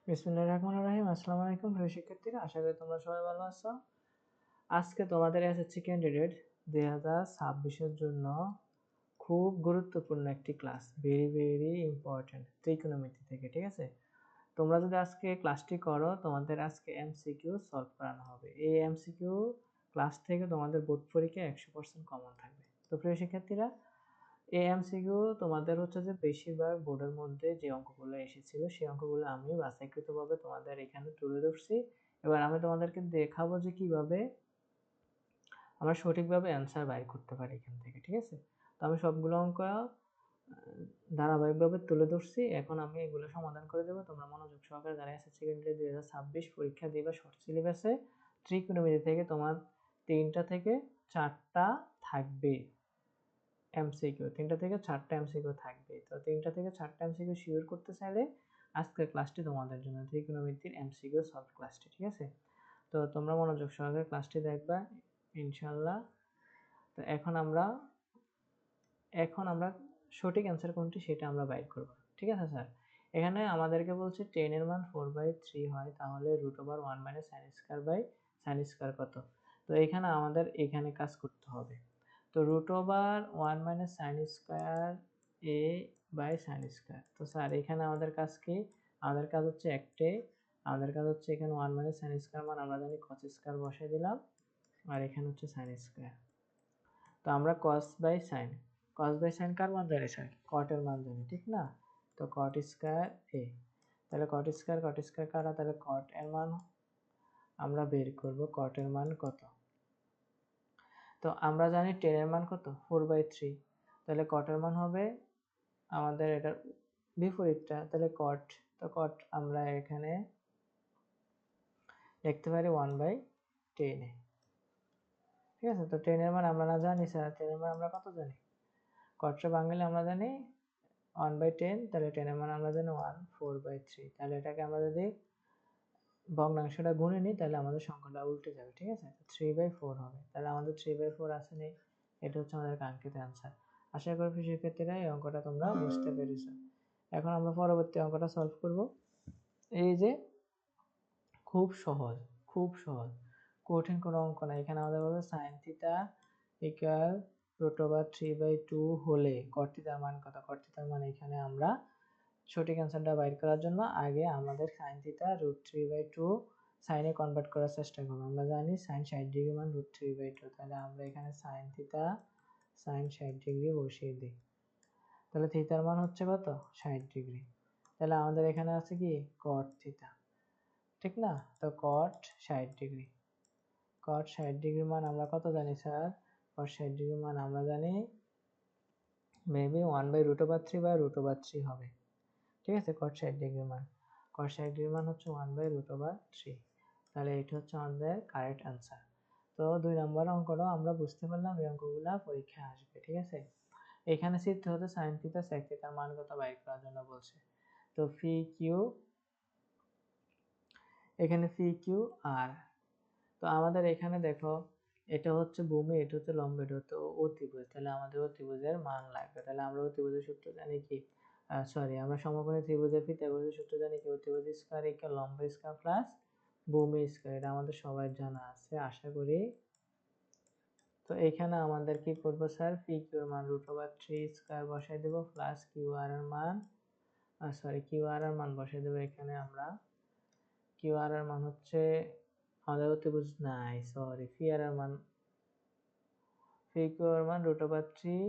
বিসমিল্লাহির রহমানির রহিম। আসসালামু আলাইকুম প্রিয় শিক্ষার্থীরা, আশা করি তোমরা সবাই ভালো আছো। আজকে তোমাদের এসএসসি ক্যান্ডিডেট 2026 জন্য খুব গুরুত্বপূর্ণ একটি ক্লাস, ভেরি ভেরি ইম্পর্টেন্ট, ত্রিকোণমিতি থেকে। ঠিক আছে, তোমরা যদি আজকে ক্লাসটি করো, তোমাদের আজকে এমসিকিউ সলভ করানো হবে। এই এমসিকিউ ক্লাস থেকে তোমাদের বোর্ড পরীক্ষায় 100% কমন থাকবে। তো প্রিয় শিক্ষার্থীরা, এই এমসিকিউ তোমাদের হচ্ছে যে বেশিরভাগ বোর্ডের মধ্যে যে অঙ্কগুলো এসেছিল সেই অঙ্কগুলো আমি বাছাইকৃতভাবে তোমাদের এখানে তুলে ধরছি। এবার আমি তোমাদেরকে দেখাবো যে কিভাবে আমরা সঠিকভাবে অ্যান্সার বাইর করতে পারি এখান থেকে। ঠিক আছে, তো আমি সবগুলো অঙ্ক ধারাবাহিকভাবে তুলে ধরছি। এখন আমি এগুলো সমাধান করে দেবো। তোমরা মনোযোগ সহকারে যারা এসএসসি ক্যান্ডিডেট 2026 পরীক্ষা দিবে শর্ট সিলেবাসে, ত্রিকোণমিতি থেকে তোমার 3টা থেকে 4টা থাকবে এমসিকিউ, 3টা থেকে 4টা এমসিকিউ থাকবে। তো 3টা থেকে 4টা এমসিকিউ শিওর করতে চাইলে আজকের ক্লাসটি তোমাদের জন্য, ত্রিকোণমিতির এমসিকিউ সলভ ক্লাসটি। ঠিক আছে, তো তোমরা মনোযোগ সহকারে ক্লাসটি দেখবা ইনশাআল্লাহ। তো এখন আমরা সঠিক অ্যান্সার কোনটি সেটা আমরা বাইর করব। ঠিক আছে স্যার, এখানে আমাদেরকে বলছে 10 এর মান 4/3 হয়, তাহলে √1 - sin square by sin square কত? তো এখানে আমাদের এখানে কাজ করতে হবে। তো √1 - sin square a by sin square. তো স্যার এখানে আমাদের কাজ কি? আমাদের কাজ হচ্ছে একটাই, আমাদের কাজ হচ্ছে এখানে 1 - sin স্কয়ার মান আমরা জানি cos স্কয়ার বসাই দিলাম, আর এখানে হচ্ছে sin স্কয়ার। তো আমরা cos বাই sin কার মান জানি স্যার? cot এর মান জানি, ঠিক না? তো cot স্কয়ার a, তাহলে cot স্কয়ার কারা? তাহলে cot এর মান আমরা বের করব, cot এর মান কত? তো আমরা জানি 10 এর মান কত? 4/3, তাহলে cot এর মান হবে আমাদের এটার বিপরীতটা, তাহলে cot। তো cot আমরা এখানে লিখতে পারি 1/10 এ। ঠিক আছে, তো 10 এর মান আমরা না জানি স্যার, 10 এর মান আমরা কত জানি? cot এর বাঙালি আমরা জানি 1/10, তাহলে 10 এর মান আমরা জানি 4/3। তাহলে এটাকে আমরা যদি ভগ্নাংশটা গুণে নিই তাহলে আমাদের সংখ্যাটা উল্টে যাবে। ঠিক আছে, 3/4 হবে, তাহলে আমাদের 3/4 আসে নেই। এটা হচ্ছে আমাদের কাঙ্ক্ষিত অ্যান্সার। আশা করি শিক্ষার্থীরা এই অঙ্কটা তোমরা বুঝতে পেরেছো। এখন আমরা পরবর্তী অঙ্কটা সলভ করব। এই যে খুব সহজ, খুব সহজ, কঠিন কোনো অঙ্ক না। এখানে আমাদের বলছে sin থিটা ইকুয়াল √3/2 হলে cot থিটার মান কত? cot থিটার মান এখানে আমরা সঠিক অ্যান্সারটা বাইর করার জন্য আগে আমাদের sin থিটা √3/2 সাইনে কনভার্ট করার চেষ্টা করব। আমরা জানি sin 60 ডিগ্রি মান √3/2, তাহলে আমরা এখানে sin থিটা sin 60 ডিগ্রি বসিয়ে দিই। তাহলে থিটার মান হচ্ছে কত? 60 ডিগ্রি। তাহলে আমাদের এখানে আছে কি? cot থিটা, ঠিক না? তো cot 60 ডিগ্রি, cot 60 ডিগ্রির মান আমরা কত জানি স্যার? cot 60 ডিগ্রির মান আমরা জানি মেবি 1/√3 বা √3 হবে। ঠিক আছে, cot 60 ডিগ্রির মান, cot 60 ডিগ্রির মান হচ্ছে 1/√3। তাহলে এটা হচ্ছে আমাদের কারেক্ট অ্যান্সার। তো 2 নম্বর অঙ্কটাও আমরা বুঝতে পারলাম এই অঙ্কগুলা পরীক্ষায় আসবে। ঠিক আছে, এখানে চিত্র হতে sin থিটা sec থিটার মান কত বাইর করার জন্য বলছে। তো ফি কিউ, এখানে ফি কিউ আর, তো আমাদের এখানে দেখো এটা হচ্ছে ভূমি, এটা হচ্ছে লম্ব, এটা হচ্ছে অতিভুজ। তাহলে আমাদের অতিভুজের মান লাগবে। তাহলে আমরা অতিভুজের সূত্র জানি কি? আমরা সমকোণী ত্রিভুজের পিথাগোরাসের সূত্র জানি কি? অতিভুজ স্কয়ার ইকুয়াল লম্ব স্কয়ার প্লাস ভূমি স্কয়ার। এটা আমাদের সবার জানা আছে আশা করি। তো এখানে আমাদের কি করব স্যার? পি কিউ এর মান √3 স্কয়ার বসাই দেব প্লাস কিউ আর এর মান, কিউ আর এর মান বসাই দেব এখানে আমরা। কিউ আর এর মান হচ্ছে আমাদের অতিভুজ নাই, ফি আর এর মান, ফি কিউ এর মান √3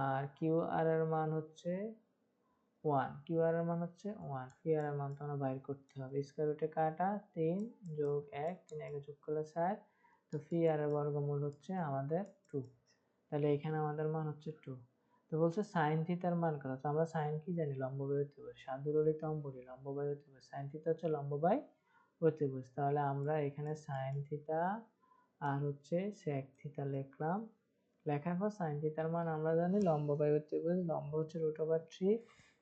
আর কিউ আর এর মান হচ্ছে 1, কিউ আর এর মান হচ্ছে 1, ফি আর এর মান তো আমরা বাইর করতে হবে। স্কয়ার রুটে কাটা 3 যোগ 1, 3 একে যোগ করলে 4, তো ফি আর এর বর্গমূল হচ্ছে আমাদের 2। তাহলে এখানে আমাদের মান হচ্ছে 2। তো বলছে sin থিটার মান কত? তো আমরা sin কি জানি? লম্ব বাই অতিভুজ, সাদুরলিতম বলি লম্ব বাই অতিভুজ, sin থিটা হচ্ছে লম্ব বাই অতিভুজ। তাহলে আমরা এখানে sin থিটা আর হচ্ছে sec থিটা লিখলাম। লেখার পর sin থিটার মান আমরা জানি লম্ব বাই অতিভুজ, লম্ব হচ্ছে √3,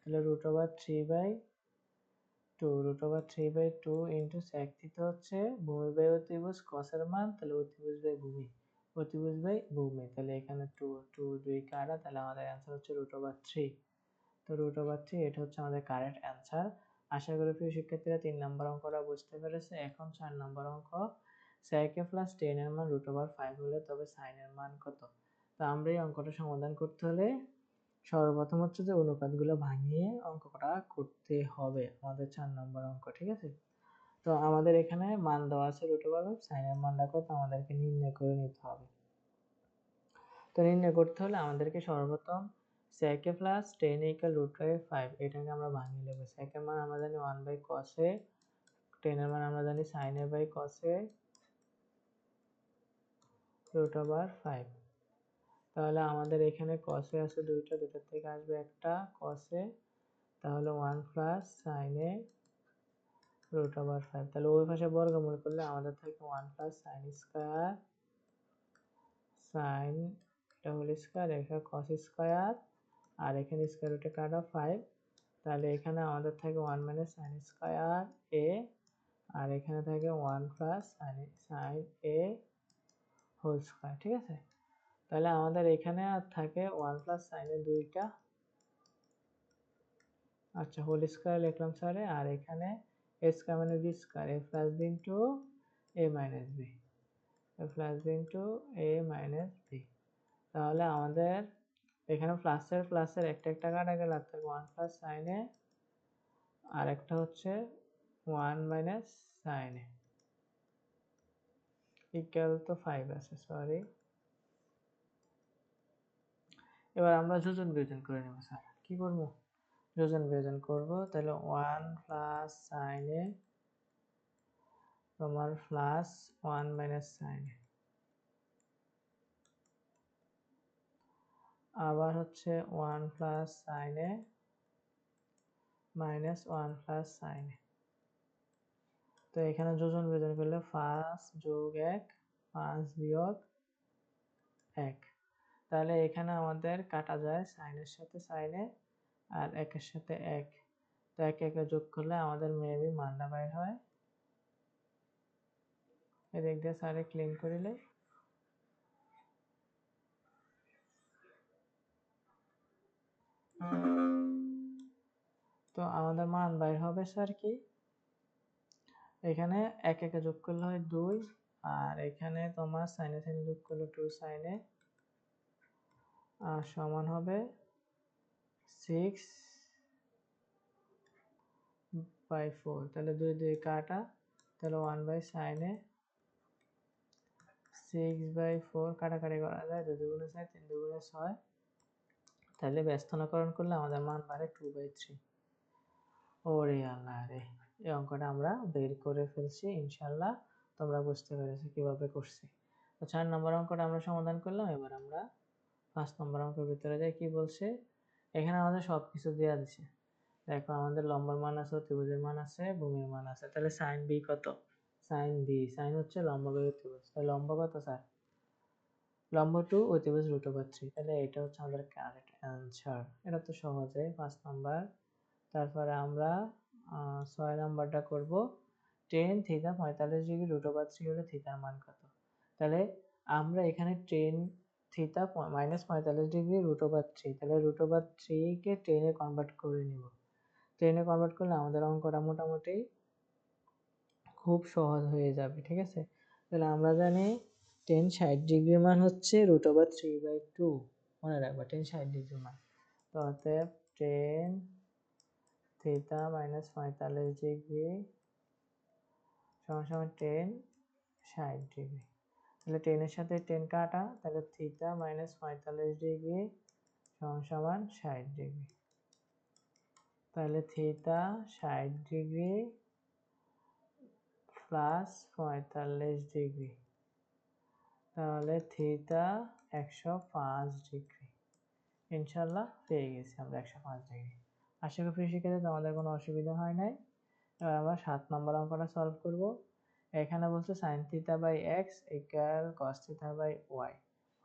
তাহলে √3/2 ইন্টু sec থিটা হচ্ছে ভূমি বাই অতিভুজ cos এর মান, তাহলে অতিভুজ বাই ভূমি, অতিভুজ বাই ভূমি। তাহলে এখানে 2 2 কাটা, তাহলে আমাদের অ্যান্সার হচ্ছে √3। তো √3 এটা হচ্ছে আমাদের কারেক্ট অ্যান্সার। আশা করি প্রিয় শিক্ষার্থীরা 3 নম্বর অঙ্কটা বুঝতে পেরেছে। এখন 4 নম্বর অঙ্ক, sec a plus tan এর মান √5 হলে তবে sin এর মান কত? তো আমরা এই অঙ্কটা সমাধান করতে হলে সর্বপ্রথম হচ্ছে যে অনুপাতগুলো ভাঙিয়ে অঙ্কটা করতে হবে আমাদের 4 নম্বর অঙ্ক, ঠিক আছে? তো আমাদের এখানে মান দেওয়া আছে √5, sin এর মানটা কত আমাদেরকে নির্ণয় করে নিতে হবে। তো নির্ণয় করতে হলে আমাদেরকে সর্বপ্রথম sec a plus tan a equal √5 এটাকে আমরা ভাঙিয়ে নেব। sec এর মান আমরা জানি 1/cos a, tan এর মান আমরা জানি sin a/cos a √5। তাহলে আমাদের এখানে cos a আছে দুইটার থেকে আসবে একটা cos a, তাহলে 1 plus sin a √5। তাহলে ওই পাশে বর্গমূল করলে আমাদের থাকে 1 plus sin স্কয়ার sin এটা হোল স্কয়ার, এখানে cos স্কয়ার, আর এখানে স্কয়ার রুটে কাটা 5। তাহলে এখানে আমাদের থাকে 1 minus sin স্কয়ার a, আর এখানে থাকে 1 plus sin a whole square, ঠিক আছে? তাহলে আমাদের এখানে আর থাকে 1 plus sin এর দুইটা, আচ্ছা হোল স্কয়ার লিখলাম স্যারে, আর এখানে a স্কয়ার মানে b square, a plus b into a minus b, a plus b into a minus b। তাহলে আমাদের এখানে প্লাসের একটা একটা কাটা গেলে আর থাকে 1 প্লাস sin a, আর একটা হচ্ছে 1 মাইনাস sin a ইকুয়াল তো 5 আছে, সরি। এবার আমরা যোজন বিয়োজন করে নেব স্যার। কি করব? যোজন বিয়োজন করব। তাহলে 1 প্লাস sin a তোমার প্লাস 1 মাইনাস sin a, আবার হচ্ছে 1 plus sin a minus 1 plus sin a। তো এখানে যোজন বিয়োজন করলে 5 যোগ 1 5 বিয়োগ 1। তাহলে এখানে আমাদের কাটা যায় sin এর সাথে sin a আর 1 এর সাথে 1, তো 1 1 যোগ করলে আমাদের মেবি মানটা বাইর হয়। এদিক দিয়ে স্যারে ক্লিন করিলে তো আমাদের মান বাইর হবে স্যার কি, এখানে 1 1 যোগ করলে হয় 2, আর এখানে তোমার sin এ sin যোগ করলে 2 sin a আর সমান হবে 6/4। তাহলে 2 2 কাটা, তাহলে 1/sin a 6/4 কাটাকাটি করা যায়, 2 দুগুণে 6 3 দুগুণে 6, তাহলে ব্যস্তানুকরণ করলে আমাদের মান বাড়ে 2/3। ওরে আল্লাহ রে, এই অঙ্কটা আমরা বের করে ফেলছি ইনশাল্লাহ। তোমরা বুঝতে পেরেছো কিভাবে করছি। তো 4 নম্বর অঙ্কটা আমরা সমাধান করলাম। এবার আমরা 5 নম্বর অঙ্কের ভিতরে যাই। কি বলছে, এখানে আমাদের সবকিছু দেওয়া দিছে। দেখো আমাদের লম্বার মান আছে, অতিভুজের মান আছে, ভূমির মান আছে। তাহলে sin b কত? sin b, sin হচ্ছে লম্ব বাই অতিভুজ, তাহলে লম্ব কত স্যার? লম্ব 2, অতিভুজ √3। তাহলে এটা হচ্ছে আমাদের কারেক্ট অ্যান্সার। এটা তো সহজে 5 নাম্বার। তারপরে আমরা 6 নাম্বারটা করব। tan θ 45 ডিগ্রি √3 হলে থিটার মান কত? তাহলে আমরা এখানে tan θ -45 ডিগ্রি √3, তাহলে √3 কে tan এ কনভার্ট করে নিব। tan এ কনভার্ট করলে আমাদের অঙ্কটা মোটামুটি খুব সহজ হয়ে যাবে, ঠিক আছে? তাহলে আমরা জানি tan 60 ডিগ্রির মান হচ্ছে √3/2, মনে রাখবা tan 60 ডিগ্রির মান। তো অতএব tan θ -45 ডিগ্রি সমান tan 60 ডিগ্রি। তাহলে tan এর সাথে tan কাটা, তাহলে θ -45 ডিগ্রি সমান 60 ডিগ্রি। তাহলে θ 60 ডিগ্রি প্লাস 45 ডিগ্রি, তাহলে থিটা 105 ডিগ্রি। ইনশাল্লাহ পেয়ে গেছি আমরা 105 ডিগ্রি। আশা করি শিক্ষার্থী তোমাদের কোনো অসুবিধা হয় নাই। এবার আমরা 7 নম্বর অঙ্কটা সলভ করব। এখানে বলছে sin θ by x equal cos θ by y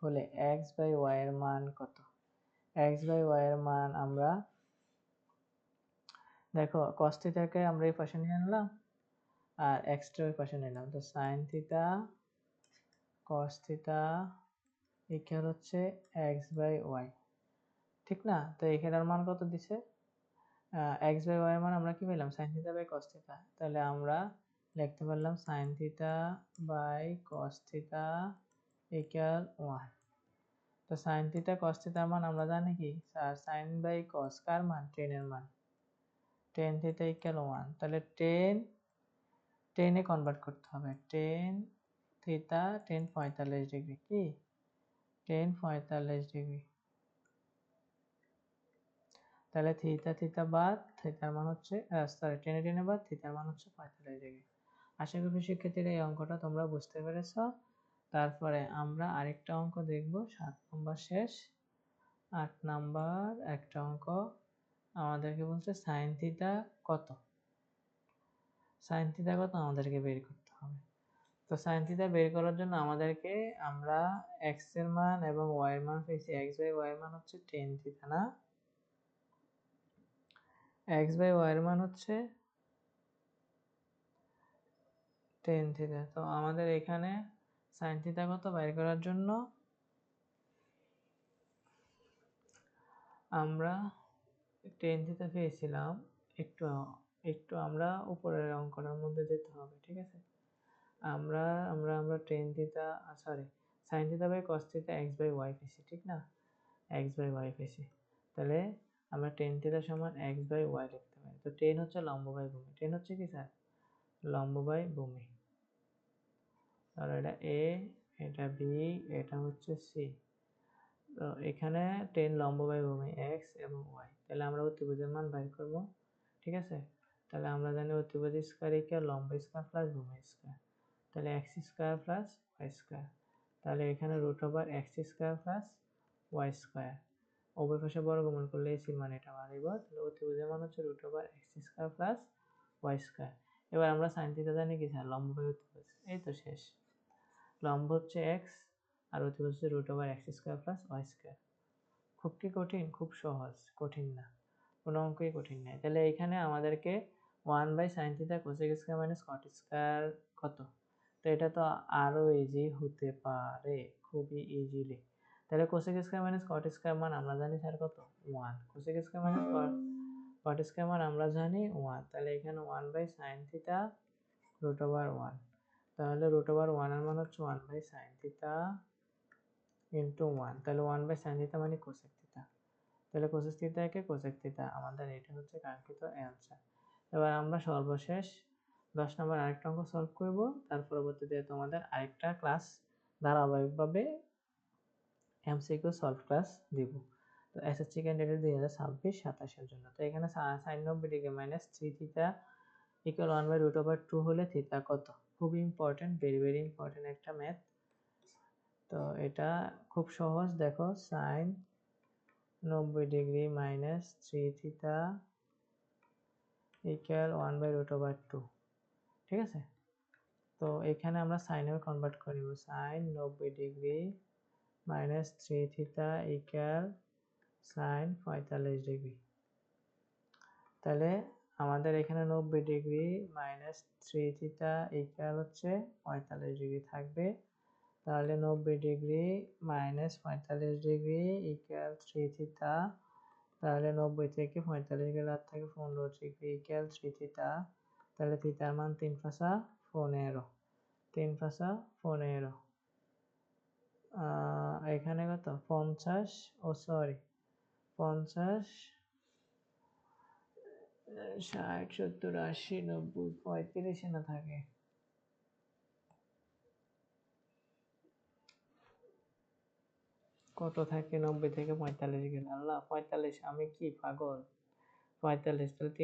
হলে x বাই y এর মান কত? x বাই y এর মান আমরা দেখো cos θ কে আমরা এই পাশে নিয়ে আনলাম আর x টা ওই পাশে নিলাম। তো sin θ cos θ ইকুয়াল হচ্ছে x বাই y, ঠিক না? তো এখানের মান কত দিছে? এক্স বাই ওয়াই এর মান আমরা কি পেলাম sine theta by cos theta, তাহলে আমরা লিখতে পারলাম sine theta by cos theta equal 1। তো সাইন থিটা কস থিটার মান আমরা জানি কি স্যার, সাইন বাই কস কার মান, টেন এর মান, টেন থিটা ইকুয়াল 1, তাহলে টেনে কনভার্ট করতে হবে, টেন থিটা, টেন 45 ডিগ্রি, কি টেন 45 ডিগ্রি, তাহলে থিটা থিটা বাদ, থিটার মান হচ্ছে সরি টেনে টেনে বাদ, থিটার মান হচ্ছে 45 ডিগ্রি। আশা করি শিক্ষার্থীরা এই অঙ্কটা তোমরা বুঝতে পেরেছ। তারপরে আমরা আরেকটা অঙ্ক দেখব, 7 নম্বর শেষ। 8 নাম্বার একটা অঙ্ক আমাদেরকে বলছে সাইন থিটা কত, সাইন থিটা কত আমাদেরকে বের করতে হবে। তো সাইন থিটা বের করার জন্য আমাদেরকে আমরা এক্স এর মান এবং ওয়াই এর মান পেয়েছি, এক্স বাই ওয়াই এর মান হচ্ছে টেন থিটা না, এক্স বাই ওয়াই এর মান হচ্ছে টেন থিটা। তো আমাদের এখানে সাইন থিটা কত বের করার জন্য আমরা টেন থিটা পেয়েছিলাম, একটু একটু আমরা উপরের অঙ্কটার মধ্যে যেতে হবে, ঠিক আছে। আমরা আমরা আমরা tan theta sorry sine theta by cos theta x by y পেয়েছি, ঠিক না, এক্স বাই ওয়াই পেয়েছি। তাহলে আমরা টেন থিটা সমান এক্স বাই ওয়াই লিখতে পারি। তো টেন হচ্ছে লম্ব বাই ভূমি, টেন হচ্ছে কি স্যার, লম্ব বাই ভূমি। আর এটা এ, এটা বি, এটা হচ্ছে সি। তো এখানে টেন লম্ব বাই ভূমি এক্স এবং ওয়াই, তাহলে আমরা অতিভুজের মান বের করব, ঠিক আছে। তাহলে আমরা জানি অতিভুজ স্কয়ার ইকুয়াল লম্ব স্কয়ার প্লাস ভূমি স্কয়ার, তাহলে x square plus y square, তাহলে এখানে root over x square plus y square, উভয় পাশে বর্গমূল করলে এসির মান এটা বাড়িব, তাহলে অতিভুজের মান হচ্ছে root over x square plus y square. এবার আমরা সাইন থিটা জানি কি স্যার, লম্ব বাই অতিভুজ, এই তো শেষ। লম্ব হচ্ছে এক্স আর অতিভুজ হচ্ছে root over x square plus y square. খুব কি কঠিন, খুব সহজ, কঠিন না, কোনো অঙ্কই কঠিন নাই। তাহলে এখানে আমাদেরকে 1/sin theta cosec square minus কট স্কয়ার কত, তো এটা তো আরো ইজি হতে পারে, খুবই ইজিলি। তাহলে কোসেক স্কয়ার মাইনাস কট স্কয়ার মান আমরা জানি স্যার কত, 1, কোসেক স্কয়ার মাইনাস কট স্কয়ার মান আমরা জানি 1, তাহলে এখানে 1/sin থিটা রুট ওভার 1, তাহলে রুট ওভার 1 এর মান হচ্ছে 1/sin থিটা ইন্টু 1, তাহলে 1/sin থিটা মানে কোসেক থিটা, তাহলে কোসেক থিটা একে কোসেক থিটা, আমাদের এটা হচ্ছে কাঙ্ক্ষিত অ্যান্সার। এবার আমরা সর্বশেষ 10 নম্বর আরেকটা অঙ্ক সলভ করব, তার পরবর্তীতে তোমাদের আরেকটা ক্লাস ধারাবাহিকভাবে এমসিকিউ সলভ ক্লাস দিব। তো এসএসসি ক্যান্ডিডেট 2026-27 এর জন্য। তো এখানে sin 90 degree minus 3 theta equal 1/√2 হলে থিটা কত, খুবই ইম্পর্টেন্ট, ভেরি ভেরি ইম্পর্টেন্ট একটা ম্যাথ। তো এটা খুব সহজ, দেখো sin 90 degree minus 3 theta equal 1/√2, ঠিক আছে। তো এখানে আমরা সাইনে কনভার্ট করব, sin 90 degree minus 3 theta equal sin 45 degree, তাহলে আমাদের এখানে 90 ডিগ্রি মাইনাস 3 থিটা ইকুয়াল হচ্ছে 45 ডিগ্রি থাকবে, তাহলে 90 degree minus 45 degree equal 3 theta, তাহলে 90 থেকে 45 গেলে আর থাকে 15 ডিগ্রি ইকুয়াল 3 থিটা, তাহলে থিটার মান 3 5 15, 3 5 15, এখানে কত 50, ও সরি 50, 60 70 80 90 35 না থাকে, কত থাকে 90 থেকে 45 গেলে, আল্লাহ 45, আমি কি পাগল, 45, তাহলে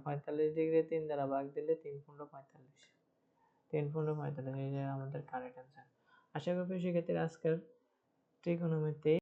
45 ডিগ্রি 3 দ্বারা ভাগ দিলে 3 15 45, 3 15 45, এই যে আমাদের কারেক্ট অ্যান্সার। আশা করি সেক্ষেত্রে আজকের ত্রিকোণমিতি